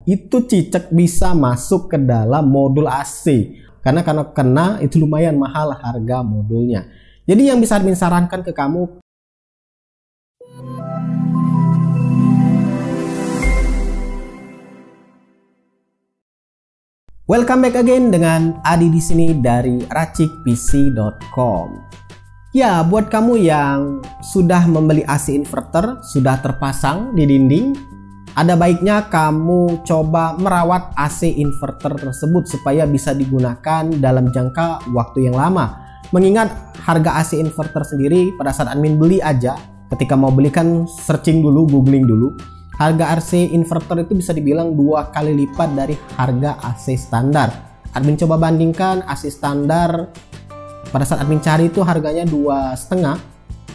itu cicak bisa masuk ke dalam modul AC. Karena kena itu lumayan mahal harga modulnya. Jadi yang bisa admin sarankan ke kamu, welcome back again dengan Adi di sini dari racikpc.com. Ya, buat kamu yang sudah membeli AC inverter, sudah terpasang di dinding, ada baiknya kamu coba merawat AC inverter tersebut supaya bisa digunakan dalam jangka waktu yang lama. Mengingat harga AC inverter sendiri pada saat admin beli aja, ketika mau beli kan searching dulu, googling dulu. Harga AC inverter itu bisa dibilang 2 kali lipat dari harga AC standar. Admin coba bandingkan AC standar pada saat admin cari itu harganya 2,5,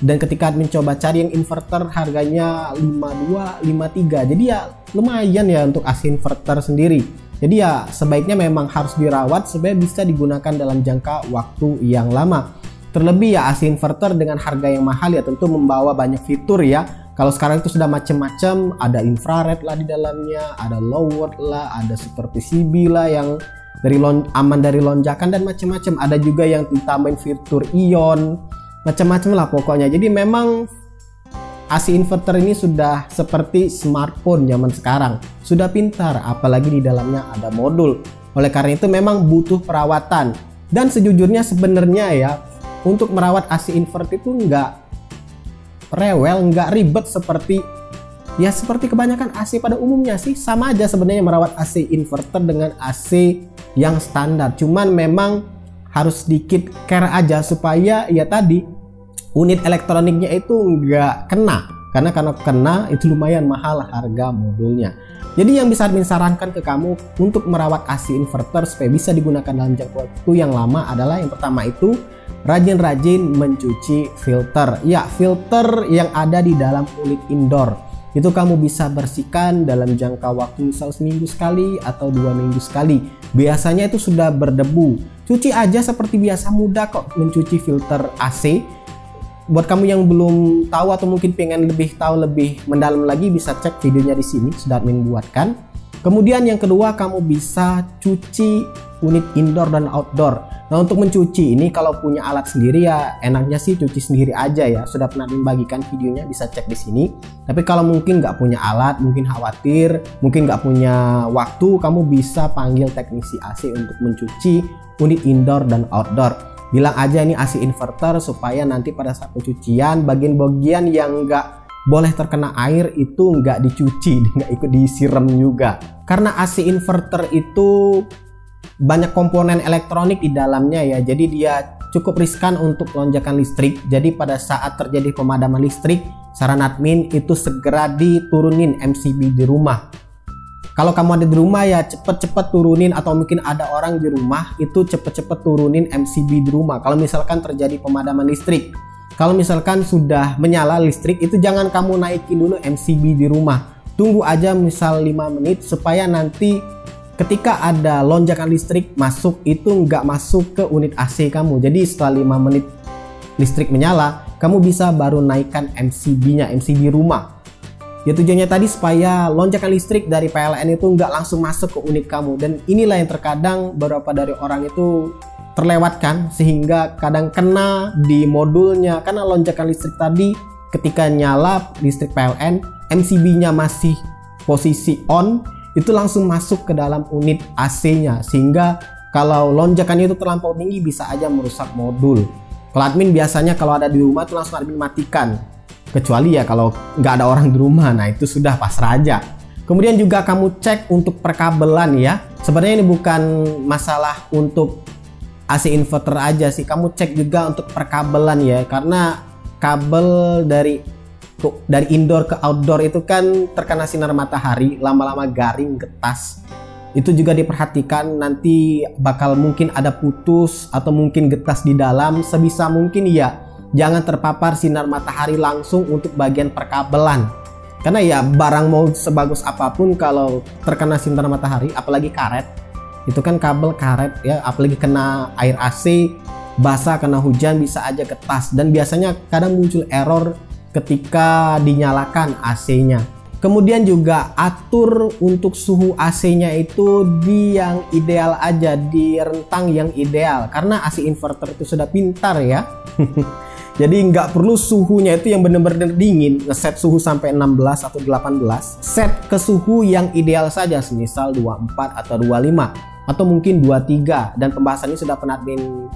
dan ketika admin coba cari yang inverter harganya 52, 53. Jadi ya lumayan ya untuk AC inverter sendiri. Jadi ya sebaiknya memang harus dirawat supaya bisa digunakan dalam jangka waktu yang lama. Terlebih ya AC inverter dengan harga yang mahal ya tentu membawa banyak fitur ya. Kalau sekarang itu sudah macam-macam, ada infrared lah di dalamnya, ada low watt lah, ada super PCB lah yang aman dari lonjakan dan macam-macam. Ada juga yang ditambahin fitur ion, macam-macam lah pokoknya. Jadi memang AC inverter ini sudah seperti smartphone zaman sekarang, sudah pintar, apalagi di dalamnya ada modul. Oleh karena itu memang butuh perawatan. Dan sejujurnya sebenarnya ya, untuk merawat AC inverter itu nggak rewel, nggak ribet seperti kebanyakan AC pada umumnya sih. Sama aja sebenarnya merawat AC inverter dengan AC yang standar, cuman memang harus sedikit care aja supaya ya tadi unit elektroniknya itu nggak kena, karena kena itu lumayan mahal harga modulnya. Jadi yang bisa admin sarankan ke kamu untuk merawat AC inverter supaya bisa digunakan dalam jangka waktu yang lama adalah yang pertama itu rajin-rajin mencuci filter. Ya, filter yang ada di dalam unit indoor itu kamu bisa bersihkan dalam jangka waktu misal seminggu sekali atau 2 minggu sekali. Biasanya itu sudah berdebu. Cuci aja seperti biasa, mudah kok mencuci filter AC. Buat kamu yang belum tahu atau mungkin pengen tahu lebih mendalam lagi, bisa cek videonya di sini, sudah admin buatkan. Kemudian yang kedua, kamu bisa cuci unit indoor dan outdoor. Nah, untuk mencuci ini kalau punya alat sendiri ya enaknya sih cuci sendiri aja ya. Sudah pernah dibagikan videonya, bisa cek di sini. Tapi kalau mungkin nggak punya alat, mungkin khawatir, mungkin nggak punya waktu, kamu bisa panggil teknisi AC untuk mencuci unit indoor dan outdoor. Bilang aja ini AC inverter supaya nanti pada saat pencucian bagian-bagian yang nggak boleh terkena air itu nggak dicuci, nggak ikut disiram juga. Karena AC inverter itu banyak komponen elektronik di dalamnya ya, jadi dia cukup riskan untuk lonjakan listrik. Jadi pada saat terjadi pemadaman listrik, saran admin itu segera diturunin MCB di rumah. Kalau kamu ada di rumah ya cepet-cepet turunin, atau mungkin ada orang di rumah itu cepet-cepet turunin MCB di rumah. Kalau misalkan terjadi pemadaman listrik, kalau misalkan sudah menyala listrik itu jangan kamu naikin dulu MCB di rumah. Tunggu aja misal 5 menit supaya nanti ketika ada lonjakan listrik masuk itu nggak masuk ke unit AC kamu. Jadi setelah 5 menit listrik menyala, kamu bisa baru naikkan MCB-nya, MCB rumah. Ya tujuannya tadi supaya lonjakan listrik dari PLN itu nggak langsung masuk ke unit kamu. Dan inilah yang terkadang beberapa dari orang itu terlewatkan, sehingga kadang kena di modulnya. Karena lonjakan listrik tadi ketika nyala listrik PLN, MCB-nya masih posisi on, itu langsung masuk ke dalam unit AC-nya, sehingga kalau lonjakan itu terlampau tinggi bisa aja merusak modul. Kalau admin biasanya kalau ada di rumah itu langsung admin matikan, kecuali ya kalau nggak ada orang di rumah, nah itu sudah pasrah aja. Kemudian juga kamu cek untuk perkabelan ya. Sebenarnya ini bukan masalah untuk AC inverter aja sih, kamu cek juga untuk perkabelan ya, karena kabel dari indoor ke outdoor itu kan terkena sinar matahari, lama-lama garing, getas. Itu juga diperhatikan, nanti bakal mungkin ada putus atau mungkin getas di dalam. Sebisa mungkin ya jangan terpapar sinar matahari langsung untuk bagian perkabelan, karena ya barang mau sebagus apapun kalau terkena sinar matahari, apalagi karet, itu kan kabel karet ya, apalagi kena air AC basah, kena hujan bisa aja getas. Dan biasanya kadang muncul error ketika dinyalakan AC-nya. Kemudian juga atur untuk suhu AC-nya itu di yang ideal aja, di rentang yang ideal. Karena AC inverter itu sudah pintar ya. Jadi nggak perlu suhunya itu yang benar-benar dingin, ngeset suhu sampai 16 atau 18. Set ke suhu yang ideal saja, semisal 24 atau 25 atau mungkin 23. Dan pembahasannya sudah pernah admin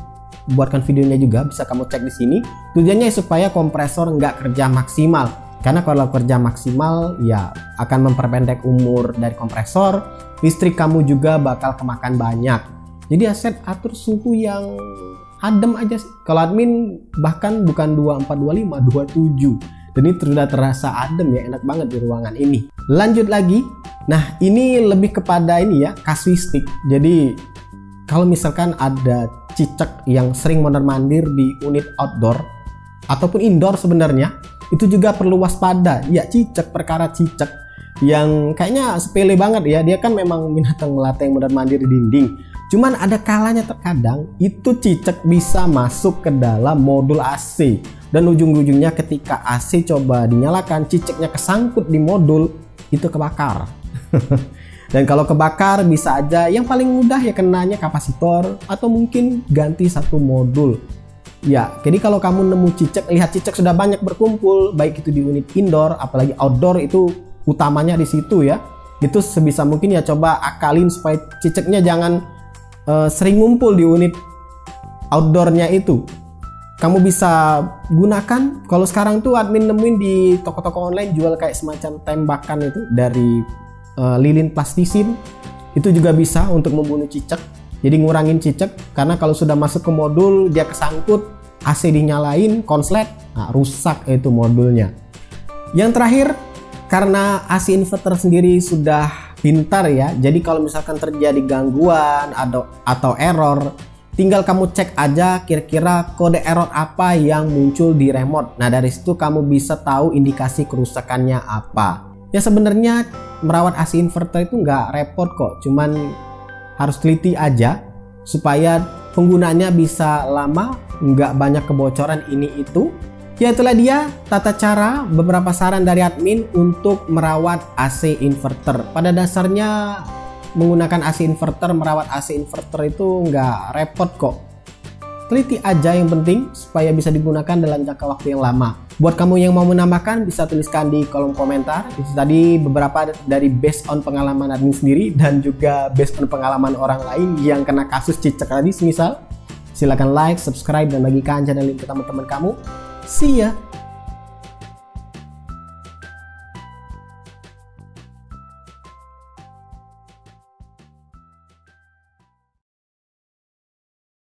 buatkan videonya juga, bisa kamu cek di sini. Tujuannya supaya kompresor nggak kerja maksimal. Karena kalau kerja maksimal ya akan memperpendek umur dari kompresor, listrik kamu juga bakal kemakan banyak. Jadi ya set atur suhu yang adem aja sih. Kalau admin bahkan bukan 24, 25, 27. Dan ini sudah terasa adem ya, enak banget di ruangan ini. Lanjut lagi. Nah, ini lebih kepada ini ya, kasuistik. Jadi kalau misalkan ada cicak yang sering mondar-mandir di unit outdoor ataupun indoor sebenarnya, itu juga perlu waspada. Ya, cicak, perkara cicak yang kayaknya sepele banget ya. Dia kan memang binatang melata yang mondar-mandir di dinding. Cuman ada kalanya terkadang itu cicak bisa masuk ke dalam modul AC. Dan ujung-ujungnya ketika AC coba dinyalakan, cicaknya kesangkut di modul, itu kebakar. Dan kalau kebakar bisa aja yang paling mudah ya kenanya kapasitor atau mungkin ganti satu modul. Ya, jadi kalau kamu nemu cicak, lihat cicak sudah banyak berkumpul, baik itu di unit indoor, apalagi outdoor, itu utamanya di situ ya. Itu sebisa mungkin ya coba akalin supaya cicaknya jangan sering ngumpul di unit outdoornya itu. Kamu bisa gunakan, kalau sekarang tuh admin nemuin di toko-toko online jual kayak semacam tembakan itu dari lilin plastisin. Itu juga bisa untuk membunuh cicak. Jadi ngurangin cicak, karena kalau sudah masuk ke modul dia kesangkut, AC dinyalain, konslet, nah, rusak itu modulnya. Yang terakhir, karena AC inverter sendiri sudah pintar ya, jadi kalau misalkan terjadi gangguan atau error, tinggal kamu cek aja kira-kira kode error apa yang muncul di remote. Nah, dari situ kamu bisa tahu indikasi kerusakannya apa. Ya sebenarnya merawat AC inverter itu nggak repot kok, cuman harus teliti aja supaya penggunanya bisa lama, nggak banyak kebocoran ini itu. Ya itulah dia tata cara, beberapa saran dari admin untuk merawat AC inverter. Pada dasarnya menggunakan AC inverter, merawat AC inverter itu nggak repot kok. Teliti aja yang penting supaya bisa digunakan dalam jangka waktu yang lama. Buat kamu yang mau menambahkan bisa tuliskan di kolom komentar. Itu tadi beberapa dari based on pengalaman admin sendiri dan juga based on pengalaman orang lain yang kena kasus cicak tadi semisal. Silahkan like, subscribe, dan bagikan channel ini ke teman-teman kamu. See ya!